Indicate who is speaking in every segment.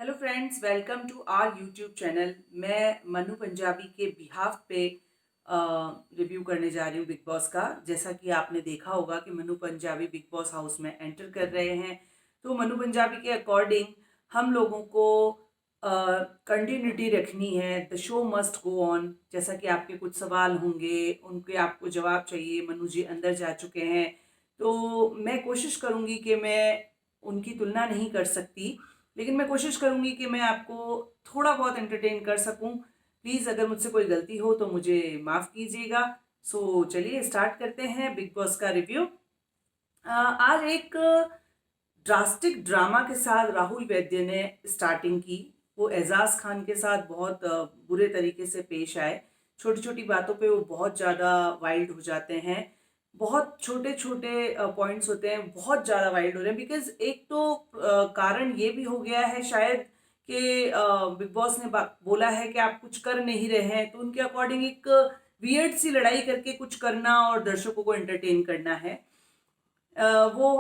Speaker 1: Hello friends, welcome to our YouTube channel. मैं मनु पंजाबी के behalf पे रिव्यू करने जा रही हूँ बिग बॉस का। जैसा कि आपने देखा होगा कि Manu Punjabi big boss house में एंटर कर रहे हैं, तो मनु पंजाबी के अकॉर्डिंग हम लोगों को कंटिन्यूटी रखनी है। The show must go on. जैसा कि आपके कुछ सवाल होंगे, उनके आपको जवाब चाहिए। मनु जी अंदर जा चुके हैं, तो मैं कोशिश करूँगी कि मैं उनकी तुलना नहीं कर सकती, लेकिन मैं कोशिश करूंगी कि मैं आपको थोड़ा बहुत एंटरटेन कर सकूं। प्लीज़ अगर मुझसे कोई गलती हो तो मुझे माफ़ कीजिएगा। सो चलिए स्टार्ट करते हैं बिग बॉस का रिव्यू। आज एक ड्रास्टिक ड्रामा के साथ राहुल वैद्य ने स्टार्टिंग की। वो एजाज खान के साथ बहुत बुरे तरीके से पेश आए। छोटी छोटी बातों पे वो बहुत ज़्यादा वाइल्ड हो जाते हैं। बहुत छोटे छोटे पॉइंट्स होते हैं, बहुत ज़्यादा वाइल्ड हो रहे हैं। बिकॉज एक तो कारण ये भी हो गया है शायद कि बिग बॉस ने बोला है कि आप कुछ कर नहीं रहे हैं, तो उनके अकॉर्डिंग एक वियर्ड सी लड़ाई करके कुछ करना और दर्शकों को एंटरटेन करना है। वो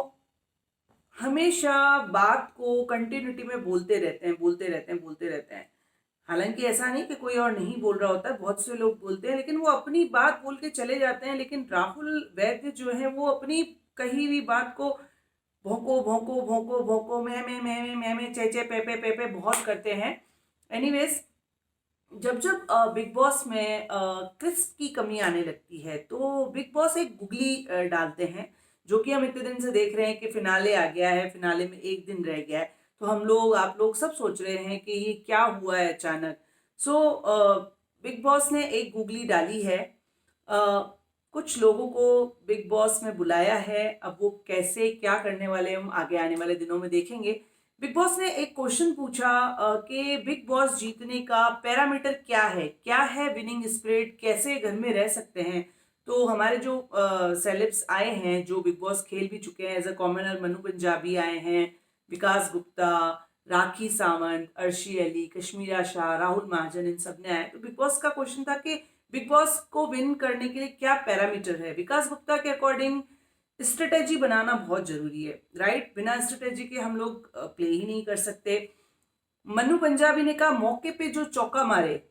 Speaker 1: हमेशा बात को कंटिन्यूटी में बोलते रहते हैं, बोलते रहते हैं, बोलते रहते हैं। हालांकि ऐसा नहीं कि कोई और नहीं बोल रहा होता है, बहुत से लोग बोलते हैं, लेकिन वो अपनी बात बोल के चले जाते हैं। लेकिन राहुल वैद्य जो है वो अपनी कही हुई बात को भोंको भोंको भोंको भोंको मैं चे चे पे पे बहुत करते हैं। एनीवेज, जब जब बिग बॉस में क्रिस्प की कमी आने लगती है तो बिग बॉस एक गुगली डालते हैं, जो कि हम इतने दिन से देख रहे हैं कि फिनाले आ गया है, फिनाले में एक दिन रह गया है। तो हम लोग, आप लोग सब सोच रहे हैं कि ये क्या हुआ है अचानक। सो बिग बॉस ने एक गुगली डाली है। कुछ लोगों को बिग बॉस में बुलाया है। अब वो कैसे क्या करने वाले हम आगे आने वाले दिनों में देखेंगे। बिग बॉस ने एक क्वेश्चन पूछा कि बिग बॉस जीतने का पैरामीटर क्या है, क्या है विनिंग स्पिरिट, कैसे घर में रह सकते हैं। तो हमारे जो सेलेब्स आए हैं, जो बिग बॉस खेल भी चुके हैं as a commoner, Manu Punjabi आए हैं, विकास गुप्ता, राखी सावंत, अर्शी अली, कश्मीरा शाह, राहुल महाजन, इन सब ने आए। तो बिग बॉस का क्वेश्चन था कि बिग बॉस को विन करने के लिए क्या पैरामीटर है। विकास गुप्ता के अकॉर्डिंग स्ट्रेटेजी बनाना बहुत जरूरी है, राइट। बिना स्ट्रेटेजी के हम लोग प्ले ही नहीं कर सकते। मनु पंजाबी ने कहा मौके पे जो चौका मारे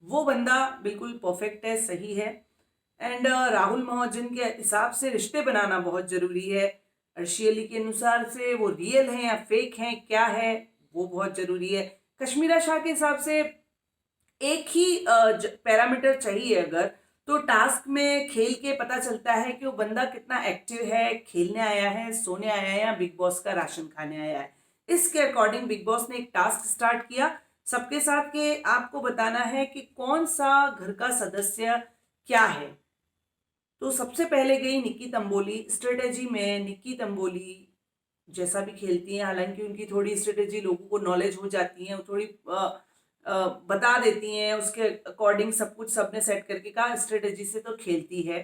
Speaker 1: वो बंदा बिल्कुल परफेक्ट है, सही है। एंड राहुल महाजन के हिसाब से रिश्ते बनाना बहुत जरूरी है। अर्शी अली के अनुसार से वो रियल है या फेक है, क्या है, वो बहुत जरूरी है। कश्मीरा शाह के हिसाब से एक ही पैरामीटर चाहिए अगर, तो टास्क में खेल के पता चलता है कि वो बंदा कितना एक्टिव है, खेलने आया है, सोने आया है, या बिग बॉस का राशन खाने आया है। इसके अकॉर्डिंग बिग बॉस ने एक टास्क स्टार्ट किया सबके साथ के आपको बताना है कि कौन सा घर का सदस्य क्या है। तो सबसे पहले गई निक्की तंबोली। स्ट्रेटेजी में निक्की तंबोली जैसा भी खेलती हैं, हालांकि उनकी थोड़ी स्ट्रेटेजी लोगों को नॉलेज हो जाती है, वो थोड़ी बता देती हैं, उसके अकॉर्डिंग सब कुछ सबने सेट करके कहा, स्ट्रेटेजी से तो खेलती है।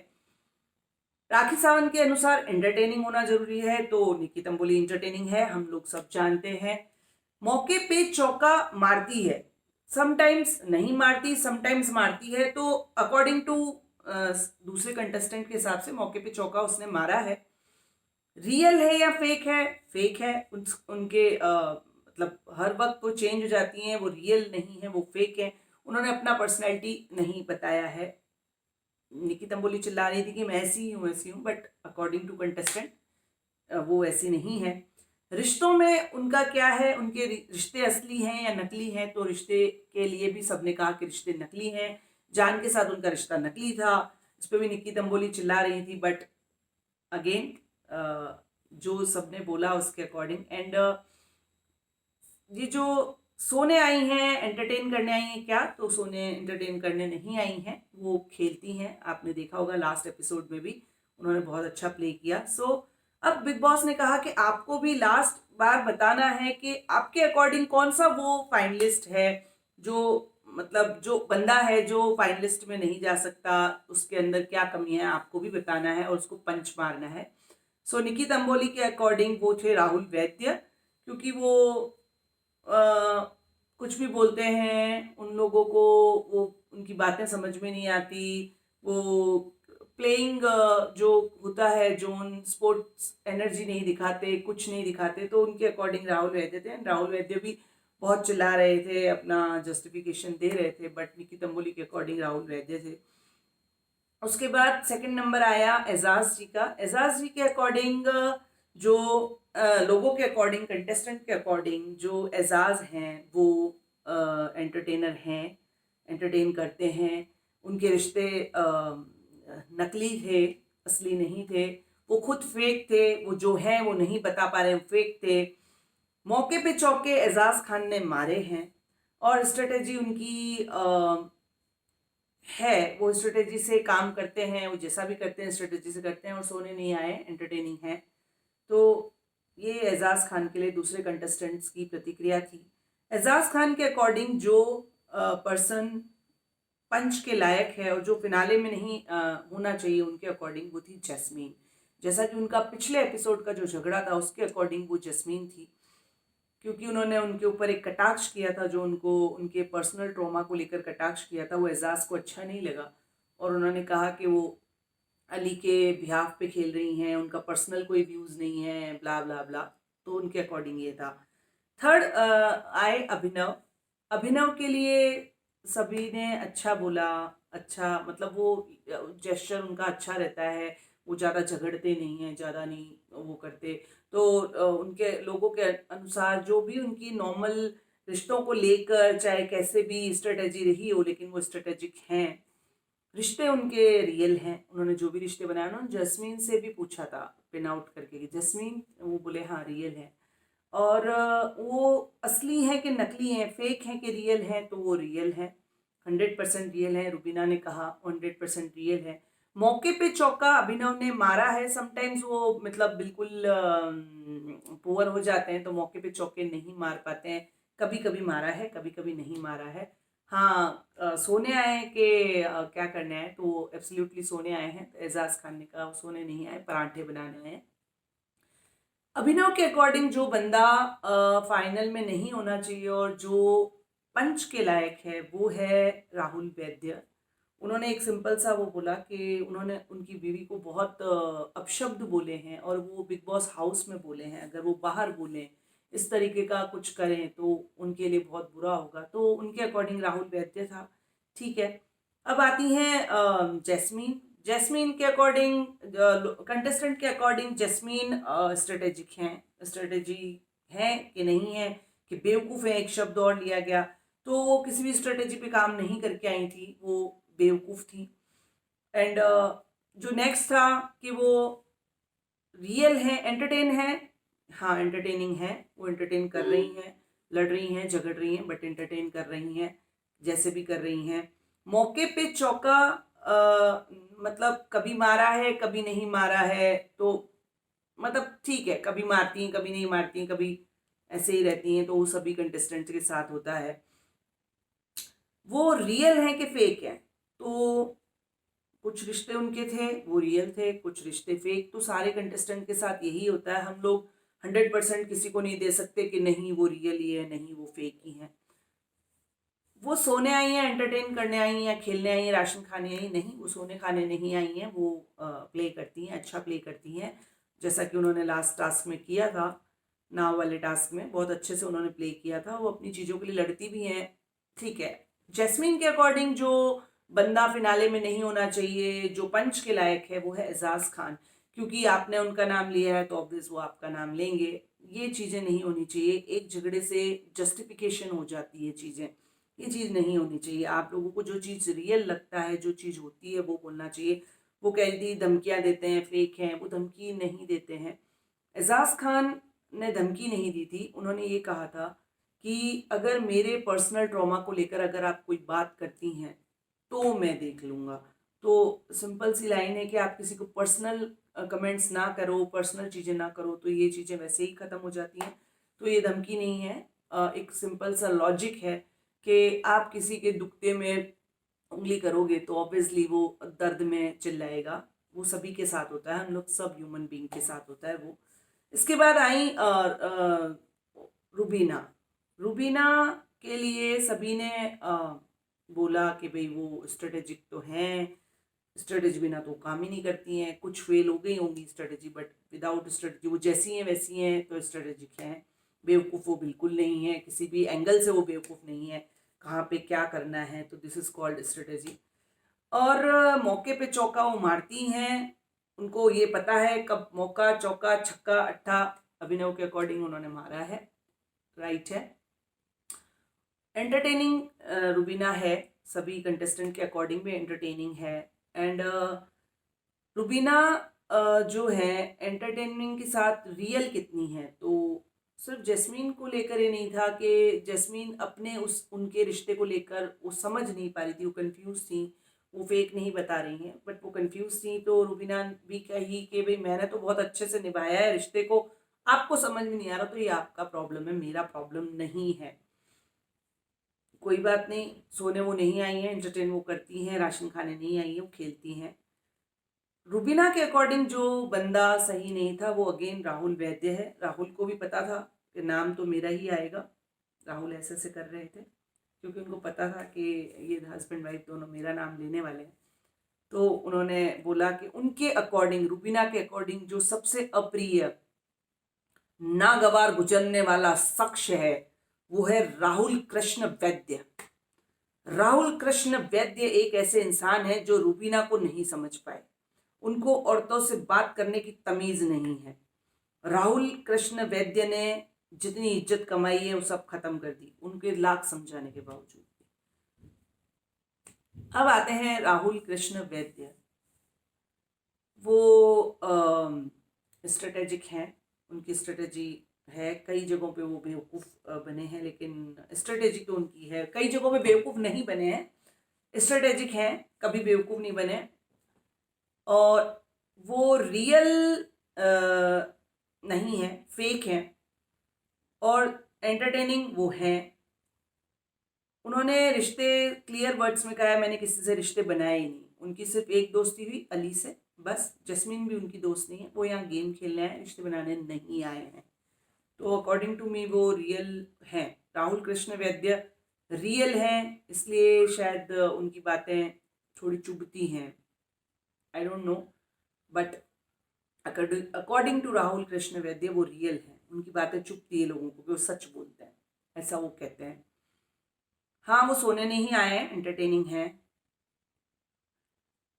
Speaker 1: राखी सावंत के अनुसार एंटरटेनिंग होना जरूरी है, तो निक्की तंबोली एंटरटेनिंग है, हम लोग सब जानते हैं। मौके पे चौका मारती है, समटाइम्स नहीं मारती, समटाइम्स मारती है। तो अकॉर्डिंग टू दूसरे कंटेस्टेंट के हिसाब से मौके पे चौका उसने मारा है। रियल है या फेक है? फेक है। उनके मतलब हर वक्त वो चेंज हो जाती हैं, वो रियल नहीं है, वो फेक है। उन्होंने अपना पर्सनैलिटी नहीं बताया है। निकी तंबोली चिल्ला रही थी कि मैं ऐसी ही हूँ, ऐसी हूँ, बट अकॉर्डिंग टू कंटेस्टेंट वो ऐसी नहीं है। रिश्तों में उनका क्या है, उनके रिश्ते असली हैं या नकली हैं? तो रिश्ते के लिए भी सबने कहा कि रिश्ते नकली हैं। जान के साथ उनका रिश्ता नकली था, इस पर भी निक्की तंबोली चिल्ला रही थी। बट अगेन जो सबने बोला उसके अकॉर्डिंग। एंड ये जो सोने आई हैं, एंटरटेन करने आई हैं क्या? तो सोने एंटरटेन करने नहीं आई हैं, वो खेलती हैं। आपने देखा होगा लास्ट एपिसोड में भी उन्होंने बहुत अच्छा प्ले किया। सो अब बिग बॉस ने कहा कि आपको भी लास्ट बार बताना है कि आपके अकॉर्डिंग कौन सा वो फाइनलिस्ट है, जो मतलब जो बंदा है जो फाइनलिस्ट में नहीं जा सकता, उसके अंदर क्या कमी है, आपको भी बताना है और उसको पंच मारना है। सो निकी तंबोली के अकॉर्डिंग वो थे राहुल वैद्य, क्योंकि वो कुछ भी बोलते हैं, उन लोगों को वो उनकी बातें समझ में नहीं आती। वो प्लेइंग जो होता है जोन, स्पोर्ट्स एनर्जी नहीं दिखाते, कुछ नहीं दिखाते। तो उनके अकॉर्डिंग राहुल वैद्य थे। राहुल वैद्य भी बहुत चिल्ला रहे थे, अपना जस्टिफिकेशन दे रहे थे, बट निकी तंबोली के अकॉर्डिंग राहुल वैद्य थे। उसके बाद सेकंड नंबर आया एजाज जी का। एजाज जी के अकॉर्डिंग जो लोगों के अकॉर्डिंग, कंटेस्टेंट के अकॉर्डिंग, जो एजाज हैं वो एंटरटेनर हैं, एंटरटेन करते हैं। उनके रिश्ते नकली थे, असली नहीं थे। वो खुद फेक थे, वो जो हैं वो नहीं बता पा रहे, फेक थे। मौके पे चौके एजाज खान ने मारे हैं और स्ट्रेटेजी उनकी है, वो स्ट्रेटेजी से काम करते हैं, वो जैसा भी करते हैं स्ट्रेटेजी से करते हैं और सोने नहीं आए, एंटरटेनिंग है। तो ये एजाज खान के लिए दूसरे कंटेस्टेंट्स की प्रतिक्रिया थी। एजाज खान के अकॉर्डिंग जो पर्सन पंच के लायक है और जो फिनाले में नहीं होना चाहिए उनके अकॉर्डिंग, वो थी जैस्मीन। जैसा कि उनका पिछले एपिसोड का जो झगड़ा था उसके अकॉर्डिंग वो जैस्मीन थी, क्योंकि उन्होंने उनके ऊपर एक कटाक्ष किया था, जो उनको उनके पर्सनल ट्रॉमा को लेकर कटाक्ष किया था, वो एजाज को अच्छा नहीं लगा और उन्होंने कहा कि वो अली के बिहाफ पे खेल रही हैं, उनका पर्सनल कोई व्यूज़ नहीं है, ब्ला ब्ला ब्ला। तो उनके अकॉर्डिंग ये था। थर्ड आए अभिनव। अभिनव के लिए सभी ने अच्छा बोला, अच्छा मतलब वो जेस्चर उनका अच्छा रहता है, वो ज़्यादा झगड़ते नहीं हैं, ज़्यादा नहीं वो करते। तो उनके लोगों के अनुसार जो भी उनकी नॉर्मल रिश्तों को लेकर चाहे कैसे भी स्ट्रेटेजी रही हो, लेकिन वो स्ट्रेटेजिक हैं, रिश्ते उनके रियल हैं। उन्होंने जो भी रिश्ते बनाए, उन्होंने जस्मीन से भी पूछा था पिन आउट करके कि जस्मीन, वो बोले हाँ रियल है। और वो असली है कि नकली हैं, फेक हैं कि रियल हैं, तो वो रियल है, 100% रियल है। रुबीना ने कहा 100% रियल है। मौके पे चौका अभिनव ने मारा है। समटाइम्स वो मतलब बिल्कुल पुअर हो जाते हैं तो मौके पे चौके नहीं मार पाते हैं। कभी कभी मारा है, कभी कभी नहीं मारा है। हाँ, सोने आए हैं कि क्या करने आए, तो एब्सोल्युटली सोने आए हैं। तो एजाज खान ने कहा वो सोने नहीं आए, पराठे बनाने आए हैं। अभिनव के अकॉर्डिंग जो बंदा फाइनल में नहीं होना चाहिए और जो पंच के लायक है वो है राहुल वैद्य। उन्होंने एक सिंपल सा वो बोला कि उन्होंने उनकी बीवी को बहुत अपशब्द बोले हैं और वो बिग बॉस हाउस में बोले हैं, अगर वो बाहर बोलें, इस तरीके का कुछ करें तो उनके लिए बहुत बुरा होगा। तो उनके अकॉर्डिंग राहुल वैद्य था। ठीक है, अब आती हैं जैस्मीन। जैस्मीन के अकॉर्डिंग, कंटेस्टेंट के अकॉर्डिंग जैस्मीन स्ट्रेटेजिक हैं। स्ट्रेटेजी है कि नहीं है, कि बेवकूफ़ है, एक शब्द और लिया गया। तो वो किसी भी स्ट्रेटेजी पे काम नहीं करके आई थी, वो बेवकूफ़ थी। एंड जो नेक्स्ट था कि वो रियल है, एंटरटेन है। हाँ, एंटरटेनिंग है, वो एंटरटेन कर रही हैं, लड़ रही हैं, झगड़ रही हैं, बट एंटरटेन कर रही हैं, जैसे भी कर रही हैं। मौके पे चौका मतलब कभी मारा है, कभी नहीं मारा है। तो मतलब ठीक है, कभी मारती हैं, कभी नहीं मारती हैं, कभी ऐसे ही रहती हैं। तो वो सभी कंटेस्टेंट्स के साथ होता है। वो रियल है कि फेक है, तो कुछ रिश्ते उनके थे वो रियल थे, कुछ रिश्ते फेक। तो सारे कंटेस्टेंट के साथ यही होता है। हम लोग 100% किसी को नहीं दे सकते कि नहीं वो रियल ही है, नहीं वो फेक ही है। वो सोने आई हैं, एंटरटेन करने आई हैं, खेलने आई हैं, राशन खाने आई, नहीं वो सोने खाने नहीं आई हैं। वो प्ले करती हैं, अच्छा प्ले करती हैं, जैसा कि उन्होंने लास्ट टास्क में किया था। नाव वाले टास्क में बहुत अच्छे से उन्होंने प्ले किया था। वो अपनी चीज़ों के लिए लड़ती भी हैं। ठीक है, जैस्मीन के अकॉर्डिंग जो बंदा फिनाले में नहीं होना चाहिए, जो पंच के लायक है, वो है एजाज खान। क्योंकि आपने उनका नाम लिया है तो ऑब्वियस वो आपका नाम लेंगे। ये चीज़ें नहीं होनी चाहिए, एक झगड़े से जस्टिफिकेशन हो जाती है चीज़ें, ये चीज़ नहीं होनी चाहिए। आप लोगों को जो चीज़ रियल लगता है, जो चीज़ होती है, वो बोलना चाहिए। वो कहती थी धमकियाँ देते हैं, फेक हैं, वो धमकी नहीं देते हैं। एजाज खान ने धमकी नहीं दी थी। उन्होंने ये कहा था कि अगर मेरे पर्सनल ट्रॉमा को लेकर अगर आप कोई बात करती हैं तो मैं देख लूँगा। तो सिंपल सी लाइन है कि आप किसी को पर्सनल कमेंट्स ना करो, पर्सनल चीज़ें ना करो, तो ये चीज़ें वैसे ही ख़त्म हो जाती हैं। तो ये धमकी नहीं है, एक सिंपल सा लॉजिक है कि आप किसी के दुखते में उंगली करोगे तो ऑब्वियसली वो दर्द में चिल्लाएगा। वो सभी के साथ होता है, हम लोग सब ह्यूमन बीइंग के साथ होता है वो। इसके बाद आई रुबीना। रुबीना के लिए सभी ने बोला कि भाई वो स्ट्रेटेजिक तो हैं, स्ट्रेटेजी बिना तो काम ही नहीं करती हैं। कुछ फेल हो गई होंगी स्ट्रेटेजी, बट विदाउट स्ट्रेटेजी वो जैसी हैं वैसी हैं, तो स्ट्रेटेजिक हैं। बेवकूफ़ वो बिल्कुल नहीं है, किसी भी एंगल से वो बेवकूफ़ नहीं है, कहाँ पे क्या करना है, तो दिस इज़ कॉल्ड स्ट्रेटेजी। और मौके पे चौका वो मारती हैं, उनको ये पता है कब मौका, चौका, छक्का, अट्ठा अभिनव के अकॉर्डिंग उन्होंने मारा है, राइट है। एंटरटेनिंग रुबीना है, सभी कंटेस्टेंट के अकॉर्डिंग भी एंटरटेनिंग है। एंड रुबीना जो है एंटरटेनिंग के साथ रियल कितनी है, तो सिर्फ जैस्मीन को लेकर ये नहीं था कि जैस्मीन अपने उस उनके रिश्ते को लेकर वो समझ नहीं पा रही थी, वो कंफ्यूज थी, वो फेक नहीं बता रही हैं, बट वो कंफ्यूज थी। तो रुबीना भी कही कि भाई मैंने तो बहुत अच्छे से निभाया है रिश्ते को, आपको समझ में नहीं आ रहा तो ये आपका प्रॉब्लम है, मेरा प्रॉब्लम नहीं है। कोई बात नहीं, सोने वो नहीं आई हैं, एंटरटेन वो करती हैं, राशन खाने नहीं आई हैं, वो खेलती हैं। रुबीना के अकॉर्डिंग जो बंदा सही नहीं था वो अगेन राहुल वैद्य है। राहुल को भी पता था कि नाम तो मेरा ही आएगा, राहुल ऐसे ऐसे कर रहे थे क्योंकि उनको पता था कि ये हस्बैंड वाइफ दोनों मेरा नाम लेने वाले हैं। तो उन्होंने बोला कि उनके अकॉर्डिंग, रुबीना के अकॉर्डिंग जो सबसे अप्रिय, नागवार गुजरने वाला शख्स है वो है राहुल कृष्ण वैद्य। राहुल कृष्ण वैद्य एक ऐसे इंसान है जो रुबीना को नहीं समझ पाए, उनको औरतों से बात करने की तमीज नहीं है। राहुल कृष्ण वैद्य ने जितनी इज्जत कमाई है वो सब खत्म कर दी उनके लाख समझाने के बावजूद। अब आते हैं राहुल कृष्ण वैद्य, वो स्ट्रेटेजिक हैं, उनकी स्ट्रेटेजी है, कई जगहों पे वो बेवकूफ़ बने हैं, लेकिन स्ट्रेटेजी तो उनकी है। कई जगहों पे बेवकूफ़ नहीं बने हैं, स्ट्रेटेजिक हैं, कभी बेवकूफ़ नहीं बने। और वो रियल नहीं है, फेक है, और एंटरटेनिंग वो हैं। उन्होंने रिश्ते क्लियर वर्ड्स में कहा है, मैंने किसी से रिश्ते बनाए ही नहीं, उनकी सिर्फ एक दोस्ती हुई अली से, बस। जस्मीन भी उनकी दोस्त नहीं है, वो यहाँ गेम खेलने आए, रिश्ते बनाने नहीं आए हैं। तो अकॉर्डिंग टू मी वो रियल हैं, राहुल कृष्ण वैद्य रियल हैं, इसलिए शायद उनकी बातें थोड़ी चुभती हैं, I don't know, but according to Rahul Krishna Vaidya वो रियल हैं, उनकी बातें चुभती है लोगों को कि वो सच बोलते हैं, ऐसा वो कहते हैं। हाँ, वो सोने नहीं आए हैं, एंटरटेनिंग है।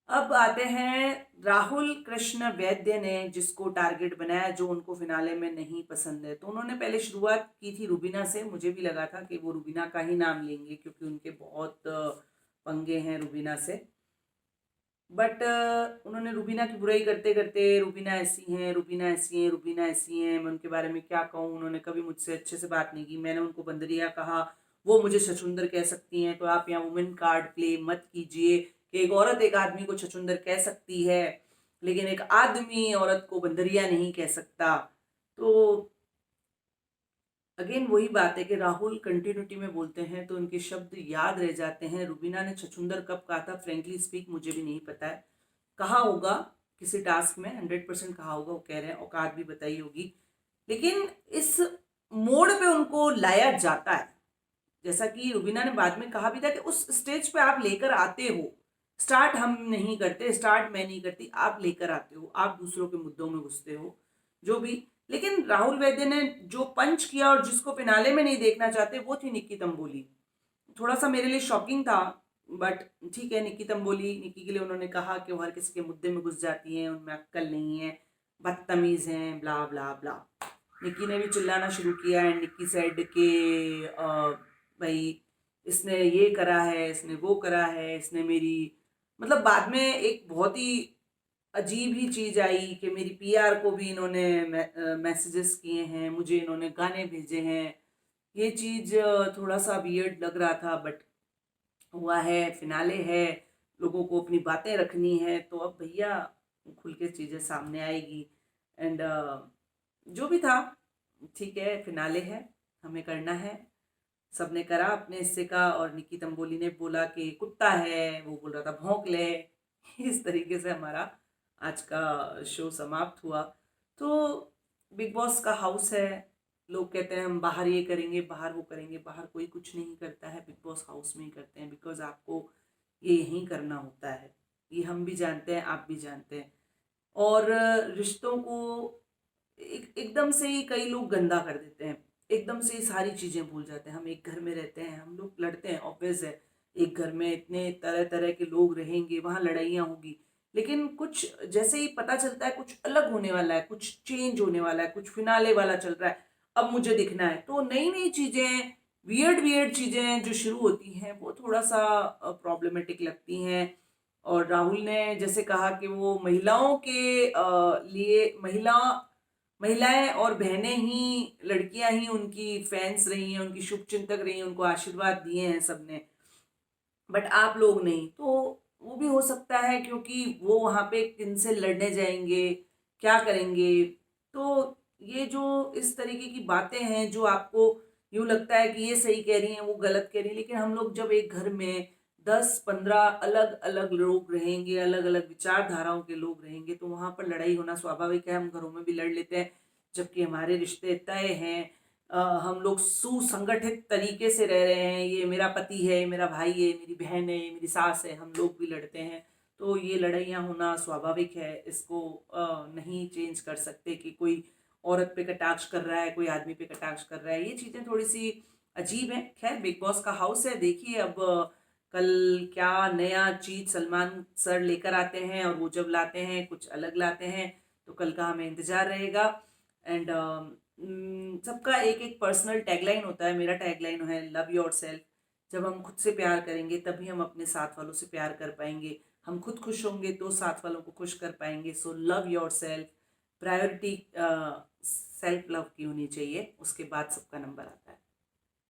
Speaker 1: अब आते हैं राहुल कृष्ण वैद्य ने जिसको टारगेट बनाया, जो उनको फिनाले में नहीं पसंद है। तो उन्होंने पहले शुरुआत की थी रुबीना से, मुझे भी लगा था कि वो रुबीना का ही नाम लेंगे क्योंकि उनके बहुत पंगे हैं रुबीना से। बट उन्होंने रुबीना की बुराई करते करते, रुबीना ऐसी हैं, रुबीना ऐसी हैं, रुबीना ऐसी हैं, मैं उनके बारे में क्या कहूँ, उन्होंने कभी मुझसे अच्छे से बात नहीं की। मैंने उनको बंदरिया कहा, वो मुझे छछूंदर कह सकती हैं, तो आप यहाँ वुमेन कार्ड प्ले मत कीजिए कि एक औरत एक आदमी को छछूंदर कह सकती है लेकिन एक आदमी औरत को बंदरिया नहीं कह सकता। तो अगेन वही बात है कि राहुल कंटिन्यूटी में बोलते हैं तो उनके शब्द याद रह जाते हैं। रुबीना ने छछूंदर कब कहा था, फ्रेंकली स्पीक मुझे भी नहीं पता है, कहा होगा किसी टास्क में, 100% कहा होगा, वो कह रहे हैं, औकात भी बताई होगी, लेकिन इस मोड़ पे उनको लाया जाता है। जैसा कि रुबीना ने बाद में कहा भी था कि उस स्टेज पे आप लेकर आते हो, स्टार्ट हम नहीं करते, स्टार्ट मैं नहीं करती, आप लेकर आते हो, आप दूसरों के मुद्दों में घुसते हो, जो भी। लेकिन राहुल वैद्य ने जो पंच किया और जिसको फिनाले में नहीं देखना चाहते वो थी निक्की तंबोली। थोड़ा सा मेरे लिए शॉकिंग था, बट ठीक है, निक्की तंबोली, निक्की के लिए उन्होंने कहा कि वो हर किसी के मुद्दे में घुस जाती हैं, उनमें अक्ल नहीं है, बदतमीज हैं, ब्ला ब्ला ब्ला। निक्की ने भी चिल्लाना शुरू किया है, निक्की सेड के भाई इसने ये करा है, इसने वो करा है, इसने मेरी, मतलब बाद में एक बहुत ही अजीब ही चीज़ आई कि मेरी पीआर को भी इन्होंने मैसेजेस किए हैं, मुझे इन्होंने गाने भेजे हैं। ये चीज़ थोड़ा सा वियर्ड लग रहा था, बट हुआ है, फिनाले है, लोगों को अपनी बातें रखनी है, तो अब भैया खुल के चीज़ें सामने आएगी। एंड जो भी था ठीक है, फिनाले है, हमें करना है, सबने करा अपने हिस्से का। और निक्की तंबोली ने बोला कि कुत्ता है, वो बोल रहा था भौंक ले। इस तरीके से हमारा आज का शो समाप्त हुआ। तो बिग बॉस का हाउस है, लोग कहते हैं हम बाहर ये करेंगे, बाहर वो करेंगे, बाहर कोई कुछ नहीं करता है, बिग बॉस हाउस में ही करते हैं, बिकॉज आपको ये यहीं करना होता है, ये हम भी जानते हैं, आप भी जानते हैं। और रिश्तों को एकदम से ही कई लोग गंदा कर देते हैं। एकदम से सारी चीज़ें भूल जाते हैं। हम एक घर में रहते हैं, हम लोग लड़ते हैं, ऑब्वियस है। एक घर में इतने तरह-तरह के लोग रहेंगे, वहाँ लड़ाइयाँ होगी। लेकिन कुछ जैसे ही पता चलता है कुछ अलग होने वाला है, कुछ चेंज होने वाला है, कुछ फिनाले वाला चल रहा है, अब मुझे दिखना है। तो नई-नई चीज़ें, वियर्ड-वियर्ड चीज़ें जो शुरू होती हैं, वो थोड़ा-सा प्रॉब्लमेटिक लगती हैं। और राहुल ने जैसे कहा कि वो महिलाओं के लिए महिलाएं और बहनें ही, लड़कियां ही उनकी फैंस रही हैं, उनकी शुभचिंतक रही हैं, उनको आशीर्वाद दिए हैं सबने, बट आप लोग नहीं। तो वो भी हो सकता है क्योंकि वो वहां पे किनसे लड़ने जाएंगे, क्या करेंगे। तो ये जो इस तरीके की बातें हैं जो आपको यूं लगता है कि ये सही कह रही हैं, वो गलत कह रही हैं, लेकिन हम लोग जब एक घर में 10-15 अलग अलग लोग रहेंगे, अलग अलग विचारधाराओं के लोग रहेंगे, तो वहां पर लड़ाई होना स्वाभाविक है। हम घरों में भी लड़ लेते हैं, जबकि हमारे रिश्ते तय हैं। हम लोग सुसंगठित तरीके से रह रहे हैं। ये मेरा पति है, ये मेरा भाई है, मेरी बहन है, ये मेरी सास है, हम लोग भी लड़ते हैं। तो ये लड़ाइयाँ होना स्वाभाविक है, इसको नहीं चेंज कर सकते कि कोई औरत पे कटाक्ष कर रहा है, कोई आदमी पे कटाक्ष कर रहा है। ये चीज़ें थोड़ी सी अजीब हैं। खैर, बिग बॉस का हाउस है, देखिए अब कल क्या नया चीज़ सलमान सर लेकर आते हैं, और वो जब लाते हैं कुछ अलग लाते हैं, तो कल का हमें इंतज़ार रहेगा। एंड सबका एक एक पर्सनल टैगलाइन होता है। मेरा टैगलाइन है लव योर सेल्फ। जब हम खुद से प्यार करेंगे तभी हम अपने साथ वालों से प्यार कर पाएंगे। हम खुद खुश होंगे तो साथ वालों को खुश कर पाएंगे। So love your self. Priority self love की होनी चाहिए, उसके बाद सबका नंबर आता है।